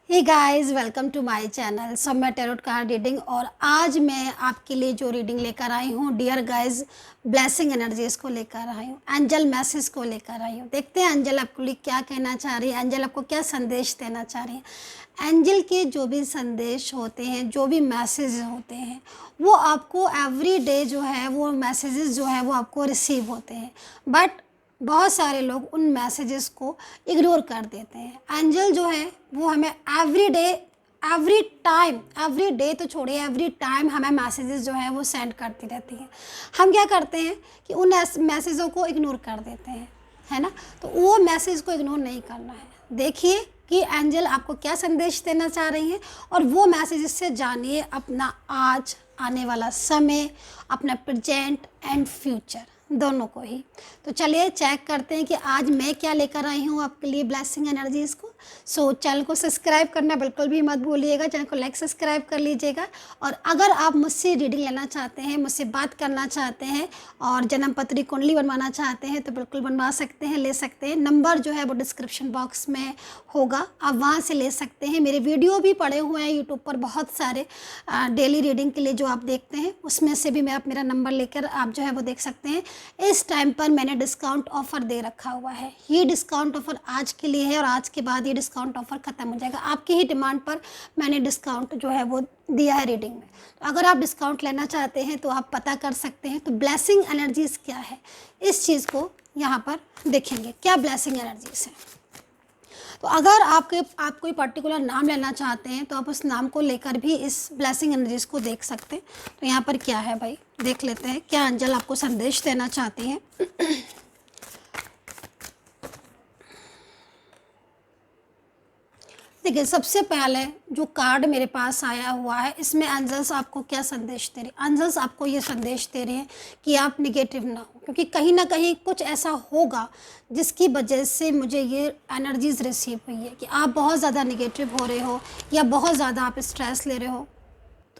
Hey guys, welcome to my channel Samya tarot card reading. और आज मैं आपके लिए जो रीडिंग लेकर आई हूँ, डियर गाइस, ब्लेसिंग एनर्जीज को लेकर आई हूँ, एंजल मैसेज को लेकर आई हूँ। देखते हैं एंजल आपके लिए क्या कहना चाह रही है, एंजल आपको क्या संदेश देना चाह रही है। एंजल के जो भी संदेश होते हैं, जो भी मैसेज होते हैं, वो आपको एवरी डे जो है वो मैसेजेस जो है वो आपको रिसीव होते हैं। बट बहुत सारे लोग उन मैसेजेस को इग्नोर कर देते हैं। एंजल जो है वो हमें एवरी डे, एवरी डे तो छोड़िए, एवरी टाइम हमें मैसेजेस जो है वो सेंड करती रहती हैं। हम क्या करते हैं कि उन मैसेजों को इग्नोर कर देते हैं, है ना। तो वो मैसेज को इग्नोर नहीं करना है। देखिए कि एंजल आपको क्या संदेश देना चाह रही हैं और वो मैसेजेस से जानिए अपना आज, आने वाला समय, अपना प्रेजेंट एंड फ्यूचर दोनों को ही। तो चलिए चेक करते हैं कि आज मैं क्या लेकर आई हूँ आपके लिए ब्लेसिंग एनर्जीज को। सो चैनल को सब्सक्राइब करना बिल्कुल भी मत भूलिएगा, चैनल को लाइक सब्सक्राइब कर लीजिएगा। और अगर आप मुझसे रीडिंग लेना चाहते हैं, मुझसे बात करना चाहते हैं और जन्म पत्री कुंडली बनवाना चाहते हैं तो बिल्कुल बनवा सकते हैं, ले सकते हैं। नंबर जो है वो डिस्क्रिप्शन बॉक्स में होगा, आप वहाँ से ले सकते हैं। मेरे वीडियो भी पड़े हुए हैं यूट्यूब पर बहुत सारे, डेली रीडिंग के लिए जो आप देखते हैं उसमें से भी मैं आप मेरा नंबर लेकर आप जो है वो देख सकते हैं। इस टाइम पर मैंने डिस्काउंट ऑफ़र दे रखा हुआ है। ये डिस्काउंट ऑफ़र आज के लिए है और आज के बाद ये डिस्काउंट ऑफ़र ख़त्म हो जाएगा। आपकी ही डिमांड पर मैंने डिस्काउंट जो है वो दिया है रीडिंग में। तो अगर आप डिस्काउंट लेना चाहते हैं तो आप पता कर सकते हैं। तो ब्लेसिंग एनर्जीज़ क्या है, इस चीज़ को यहाँ पर देखेंगे क्या ब्लेसिंग एनर्जीज़ है। तो अगर आप कोई पर्टिकुलर नाम लेना चाहते हैं तो आप उस नाम को लेकर भी इस ब्लेसिंग एनर्जीज़ को देख सकते हैं। तो यहाँ पर क्या है भाई, देख लेते हैं क्या एंजल आपको संदेश देना चाहती हैं। देखिए, सबसे पहले जो कार्ड मेरे पास आया हुआ है इसमें एंजल्स आपको क्या संदेश दे रही है। एंजल्स आपको ये संदेश दे रहे हैं कि आप निगेटिव ना हो, क्योंकि कहीं ना कहीं कुछ ऐसा होगा जिसकी वजह से मुझे ये एनर्जीज रिसीव हुई है कि आप बहुत ज़्यादा निगेटिव हो रहे हो या बहुत ज़्यादा आप स्ट्रेस ले रहे हो।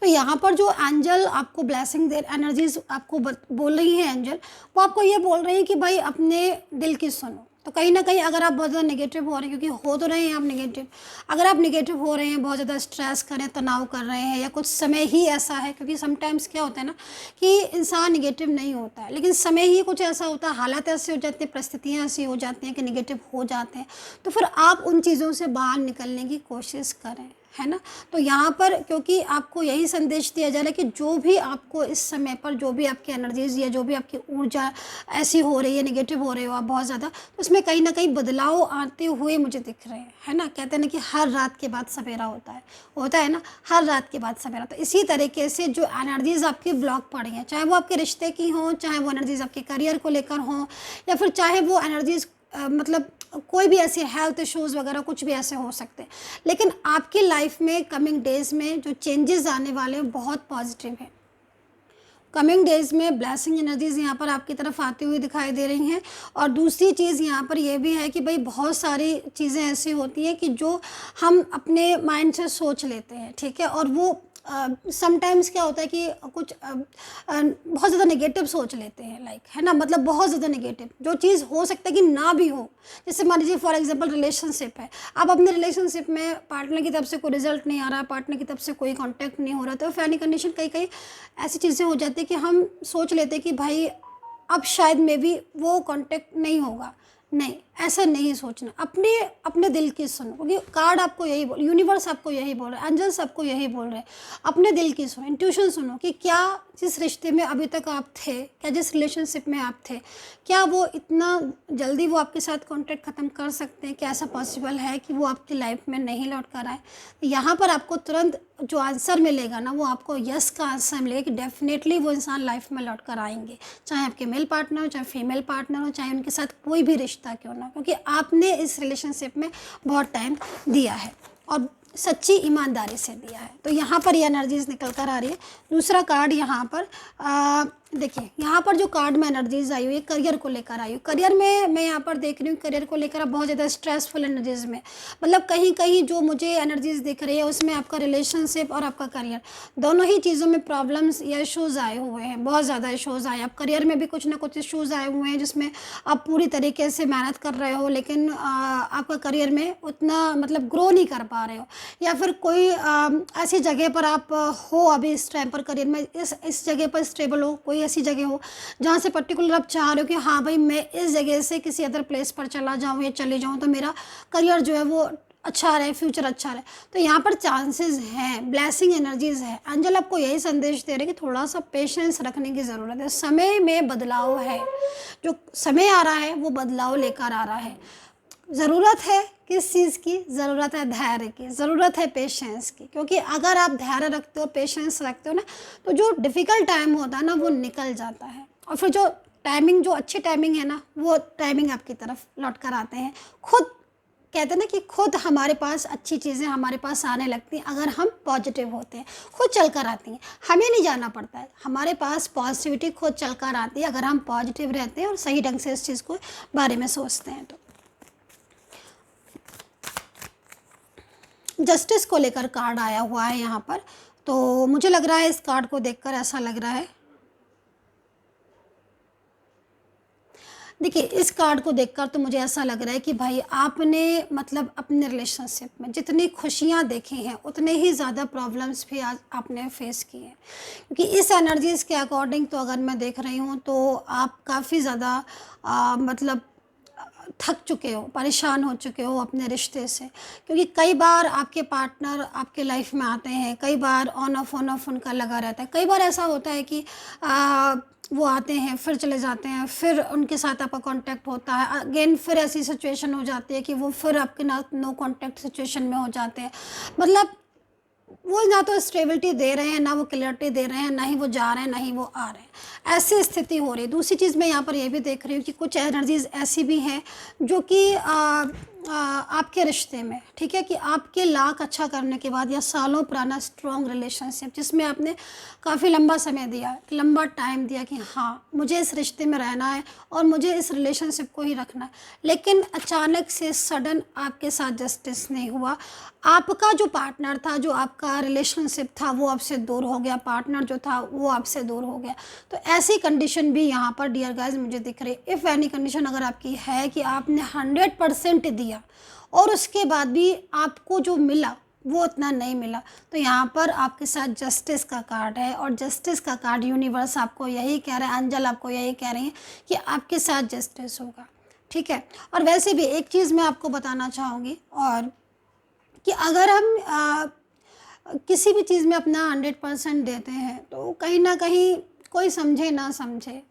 तो यहाँ पर जो एंजल आपको ब्लेसिंग दे, एनर्जीज आपको बोल रही हैं एंजल, वो आपको ये बोल रही हैं कि भाई अपने दिल की सुनो। तो कहीं ना कहीं अगर आप बहुत ज़्यादा नेगेटिव हो रहे हैं, क्योंकि हो तो रहे हैं आप नेगेटिव, अगर आप नेगेटिव हो रहे हैं, बहुत ज़्यादा स्ट्रेस कर रहे हैं, तनाव कर रहे हैं, या कुछ समय ही ऐसा है, क्योंकि समटाइम्स क्या होता है ना कि इंसान नेगेटिव नहीं होता है, लेकिन समय ही कुछ ऐसा होता है, हालात ऐसे हो जाते हैं, परिस्थितियाँ ऐसी हो जाती हैं कि नेगेटिव हो जाते हैं। तो फिर आप उन चीज़ों से बाहर निकलने की कोशिश करें, है ना। तो यहाँ पर क्योंकि आपको यही संदेश दिया जा रहा है कि जो भी आपको इस समय पर, जो भी आपकी एनर्जीज या जो भी आपकी ऊर्जा ऐसी हो रही है, नेगेटिव हो रहे हो आप बहुत ज़्यादा, तो उसमें कहीं ना कहीं बदलाव आते हुए मुझे दिख रहे हैं, है ना। कहते हैं ना कि हर रात के बाद सवेरा होता है ना, हर रात के बाद सवेरा। तो इसी तरीके से जो एनर्जीज आपकी ब्लॉक पड़ी हैं, चाहे वो आपके रिश्ते की हों, चाहे वो एनर्जीज आपके करियर को लेकर हों, या फिर चाहे वो एनर्जीज मतलब कोई भी ऐसे हेल्थ इश्यूज़ वगैरह कुछ भी ऐसे हो सकते हैं, लेकिन आपकी लाइफ में कमिंग डेज़ में जो चेंजेस आने वाले हैं बहुत पॉजिटिव हैं। कमिंग डेज़ में ब्लेसिंग एनर्जीज़ यहाँ पर आपकी तरफ आती हुई दिखाई दे रही हैं। और दूसरी चीज़ यहाँ पर यह भी है कि भाई बहुत सारी चीज़ें ऐसी होती हैं कि जो हम अपने माइंड से सोच लेते हैं, ठीक है, और वो समटाइम्स क्या होता है कि कुछ बहुत ज़्यादा नेगेटिव सोच लेते हैं, लाइक, है ना, मतलब बहुत ज़्यादा नेगेटिव जो चीज़ हो सकता है कि ना भी हो। जैसे मान लीजिए फॉर एग्जांपल रिलेशनशिप है, आप अपने रिलेशनशिप में पार्टनर की तरफ से कोई रिजल्ट नहीं आ रहा है, पार्टनर की तरफ से कोई कांटेक्ट नहीं हो रहा, तो फैनी कंडीशन कई कई ऐसी चीज़ें हो जाती है कि हम सोच लेते हैं कि भाई अब शायद मे भी वो कांटेक्ट नहीं होगा। नहीं, ऐसा नहीं सोचना, अपने अपने दिल की सुनो, क्योंकि कार्ड आपको यही बोल, यूनिवर्स आपको यही बोल रहा है, एंजल्स आपको यही बोल रहे हैं, अपने दिल की सुनो, इंट्यूशन सुनो कि क्या जिस रिश्ते में अभी तक आप थे, क्या जिस रिलेशनशिप में आप थे, क्या वो इतना जल्दी वो आपके साथ कॉन्टैक्ट ख़त्म कर सकते हैं, क्या ऐसा पॉसिबल है कि वो आपकी लाइफ में नहीं लौट कर आए। यहाँ पर आपको तुरंत जो आंसर मिलेगा ना, वो आपको यस का आंसर मिलेगा कि डेफिनेटली वो इंसान लाइफ में लौट कर आएंगे, चाहे आपके मेल पार्टनर हो, चाहे फीमेल पार्टनर हो, चाहे उनके साथ कोई भी रिश्ता क्यों ना, क्योंकि आपने इस रिलेशनशिप में बहुत टाइम दिया है और सच्ची ईमानदारी से दिया है। तो यहाँ पर ये एनर्जीज निकल कर आ रही है। दूसरा कार्ड यहाँ पर देखिए यहाँ पर जो कार्ड में एनर्जीज आई हुई है करियर को लेकर आई हुई। करियर में मैं यहाँ पर देख रही हूँ, करियर को लेकर आप बहुत ज़्यादा स्ट्रेसफुल एनर्जीज में, मतलब कहीं कहीं जो मुझे एनर्जीज दिख रही है उसमें आपका रिलेशनशिप और आपका करियर दोनों ही चीज़ों में प्रॉब्लम्स या इशूज़ आए हुए हैं, बहुत ज़्यादा इशूज़ आए। आप करियर में भी कुछ ना कुछ इशूज़ आए हुए हैं जिसमें आप पूरी तरीके से मेहनत कर रहे हो लेकिन आपका करियर में उतना मतलब ग्रो नहीं कर पा रहे हो, या फिर कोई ऐसी जगह पर आप हो अभी इस टाइम पर करियर में इस जगह पर स्टेबल हो, कोई ऐसी जगह हो जहाँ से पर्टिकुलर आप चाह रहे हो कि हाँ भाई मैं इस जगह से किसी अदर प्लेस पर चला जाऊँ या चले जाऊँ तो मेरा करियर जो है वो अच्छा रहे, फ्यूचर अच्छा रहे। तो यहाँ पर चांसेस हैं, ब्लेसिंग एनर्जीज है। एंजल आपको यही संदेश दे रहे हैं कि थोड़ा सा पेशेंस रखने की ज़रूरत है। समय में बदलाव है, जो समय आ रहा है वो बदलाव लेकर आ रहा है। ज़रूरत है किस चीज़ की? ज़रूरत है धैर्य की, ज़रूरत है पेशेंस की, क्योंकि अगर आप धैर्य रखते हो, पेशेंस रखते हो ना, तो जो डिफ़िकल्ट टाइम होता है ना वो निकल जाता है और फिर जो टाइमिंग, जो अच्छी टाइमिंग है ना, वो टाइमिंग आपकी तरफ लौट कर आते हैं। खुद कहते हैं ना कि खुद हमारे पास अच्छी चीज़ें हमारे पास आने लगती हैं अगर हम पॉजिटिव होते हैं, खुद चल कर आती हैं, हमें नहीं जाना पड़ता है, हमारे पास पॉजिटिविटी खुद चल कर आती है अगर हम पॉजिटिव रहते हैं और सही ढंग से इस चीज़ को बारे में सोचते हैं। तो जस्टिस को लेकर कार्ड आया हुआ है यहाँ पर, तो मुझे लग रहा है इस कार्ड को देखकर ऐसा लग रहा है, देखिए इस कार्ड को देखकर तो मुझे ऐसा लग रहा है कि भाई आपने मतलब अपने रिलेशनशिप में जितनी खुशियाँ देखी हैं उतने ही ज़्यादा प्रॉब्लम्स भी आज आपने फेस किए हैं, क्योंकि इस एनर्जीज़ के अकॉर्डिंग तो अगर मैं देख रही हूँ तो आप काफ़ी ज़्यादा मतलब थक चुके हो, परेशान हो चुके हो अपने रिश्ते से, क्योंकि कई बार आपके पार्टनर आपके लाइफ में आते हैं, कई बार ऑन ऑफ उनका लगा रहता है। कई बार ऐसा होता है कि वो आते हैं फिर चले जाते हैं, फिर उनके साथ आपका कांटेक्ट होता है, अगेन फिर ऐसी सिचुएशन हो जाती है कि वो फिर आपके ना नो कांटेक्ट सिचुएशन में हो जाते हैं। मतलब वो ना तो स्टेबिलिटी दे रहे हैं, ना वो क्लियरिटी दे रहे हैं, ना ही वो जा रहे हैं, ना ही वो आ रहे हैं, ऐसी स्थिति हो रही है। दूसरी चीज़ मैं यहाँ पर ये भी देख रही हूँ कि कुछ एनर्जीज़ ऐसी भी हैं जो कि आपके रिश्ते में, ठीक है, कि आपके लाख अच्छा करने के बाद या सालों पुराना स्ट्रॉन्ग रिलेशनशिप जिसमें आपने काफ़ी लंबा समय दिया, लंबा टाइम दिया कि हाँ मुझे इस रिश्ते में रहना है और मुझे इस रिलेशनशिप को ही रखना है, लेकिन अचानक से सडन आपके साथ जस्टिस नहीं हुआ। आपका जो पार्टनर था, जो आपका रिलेशनशिप था, वो आपसे दूर हो गया, पार्टनर जो था वो आपसे दूर हो गया। तो ऐसी कंडीशन भी यहाँ पर डियर गाइस मुझे दिख रही है। इफ़ एनी कंडीशन अगर आपकी है कि आपने 100% दिया और उसके बाद भी आपको जो मिला वो उतना नहीं मिला, तो यहाँ पर आपके साथ जस्टिस का कार्ड है और जस्टिस का कार्ड यूनिवर्स आपको यही कह रहा है, एंजल आपको यही कह रही है कि आपके साथ जस्टिस होगा, ठीक है। और वैसे भी एक चीज़ मैं आपको बताना चाहूँगी और कि अगर हम किसी भी चीज़ में अपना 100% देते हैं तो कहीं ना कहीं कोई समझे ना समझे,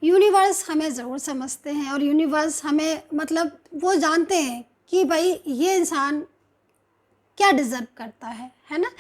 यूनिवर्स हमें ज़रूर समझते हैं और यूनिवर्स हमें मतलब वो जानते हैं कि भाई ये इंसान क्या डिज़र्व करता है ना।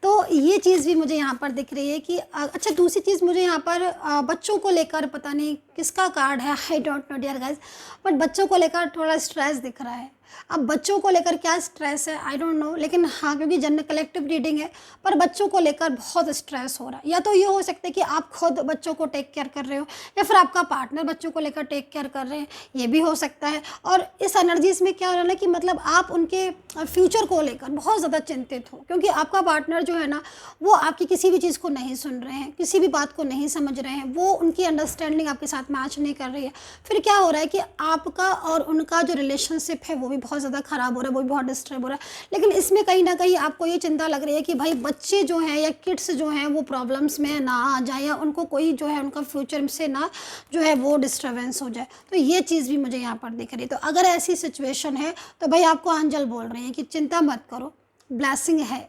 तो ये चीज़ भी मुझे यहाँ पर दिख रही है कि अच्छा दूसरी चीज़ मुझे यहाँ पर बच्चों को लेकर पता नहीं किसका कार्ड है, I don't know dear guys, but बच्चों को लेकर थोड़ा स्ट्रेस दिख रहा है। अब बच्चों को लेकर क्या स्ट्रेस है आई डोंट नो, लेकिन हाँ क्योंकि जनरल कलेक्टिव रीडिंग है, पर बच्चों को लेकर बहुत स्ट्रेस हो रहा है। या तो ये हो सकता है कि आप खुद बच्चों को टेक केयर कर रहे हो या फिर आपका पार्टनर बच्चों को लेकर टेक केयर कर रहे हैं, ये भी हो सकता है। और इस एनर्जीज में क्या हो रहा है ना कि मतलब आप उनके फ्यूचर को लेकर बहुत ज़्यादा चिंतित हो, क्योंकि आपका पार्टनर जो है ना वो आपकी किसी भी चीज़ को नहीं सुन रहे हैं, किसी भी बात को नहीं समझ रहे हैं, वो उनकी अंडरस्टैंडिंग आपके साथ मैच नहीं कर रही है। फिर क्या हो रहा है कि आपका और उनका जो रिलेशनशिप है वो भी बहुत ज़्यादा ख़राब हो रहा है, वो भी बहुत डिस्टर्ब हो रहा है। लेकिन इसमें कहीं ना कहीं आपको ये चिंता लग रही है कि भाई बच्चे जो हैं या किड्स जो हैं वो प्रॉब्लम्स में ना आ जाए या उनको कोई जो है उनका फ्यूचर से ना जो है वो डिस्टर्बेंस हो जाए। तो ये चीज़ भी मुझे यहाँ पर दिख रही है। तो अगर ऐसी सिचुएशन है तो भाई आपको एंजल बोल रहे हैं कि चिंता मत करो, ब्लेसिंग है,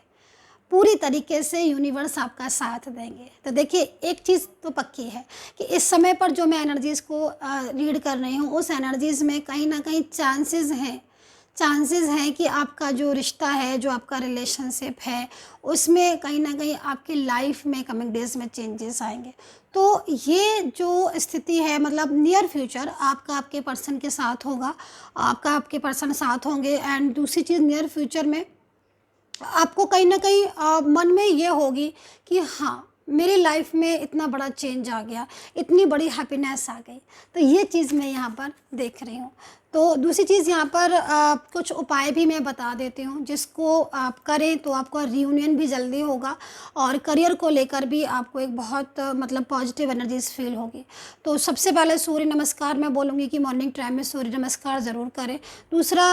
पूरी तरीके से यूनिवर्स आपका साथ देंगे। तो देखिए एक चीज़ तो पक्की है कि इस समय पर जो मैं एनर्जीज़ को रीड कर रही हूँ उस एनर्जीज़ में कहीं ना कहीं चांसेस हैं कि आपका जो रिश्ता है, जो आपका रिलेशनशिप है, उसमें कहीं ना कहीं आपकी लाइफ में कमिंग डेज में चेंजेस आएंगे। तो ये जो स्थिति है मतलब नियर फ्यूचर आपका आपके पर्सन के साथ होगा, आपका आपके पर्सन साथ होंगे। एंड दूसरी चीज़ नियर फ्यूचर में आपको कहीं ना कहीं मन में ये होगी कि हाँ मेरी लाइफ में इतना बड़ा चेंज आ गया, इतनी बड़ी हैप्पीनेस आ गई। तो ये चीज़ मैं यहाँ पर देख रही हूँ। तो दूसरी चीज़ यहाँ पर कुछ उपाय भी मैं बता देती हूँ, जिसको आप करें तो आपका रियूनियन भी जल्दी होगा और करियर को लेकर भी आपको एक बहुत मतलब पॉजिटिव एनर्जीज फील होगी। तो सबसे पहले सूर्य नमस्कार मैं बोलूँगी कि मॉर्निंग टाइम में सूर्य नमस्कार ज़रूर करें। दूसरा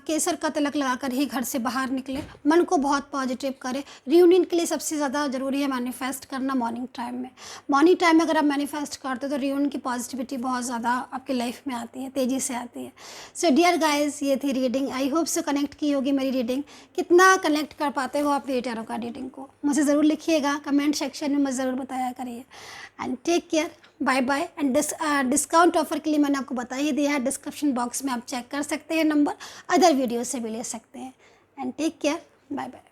केसर का तिलक लगाकर ही घर से बाहर निकले, मन को बहुत पॉजिटिव करें। रियूनियन के लिए सबसे ज़्यादा ज़रूरी है मैनिफेस्ट करना मॉर्निंग टाइम में। मॉर्निंग टाइम में अगर आप मैनिफेस्ट करते हो तो रियूनियन की पॉजिटिविटी बहुत ज़्यादा आपकी लाइफ में आती है, तेज़ी से आती है। सो डियर गाइस, ये थी रीडिंग। आई होप से कनेक्ट की होगी मेरी रीडिंग। कितना कनेक्ट कर पाते हो आप ये टैरो का रीडिंग को मुझे ज़रूर लिखिएगा, कमेंट सेक्शन में मुझे ज़रूर बताया करिए। And take care, bye bye. And discount offer के लिए मैंने आपको बता ही दिया है, डिस्क्रिप्शन बॉक्स में आप चेक कर सकते हैं नंबर, अदर वीडियो से भी ले सकते हैं। And take care, bye bye.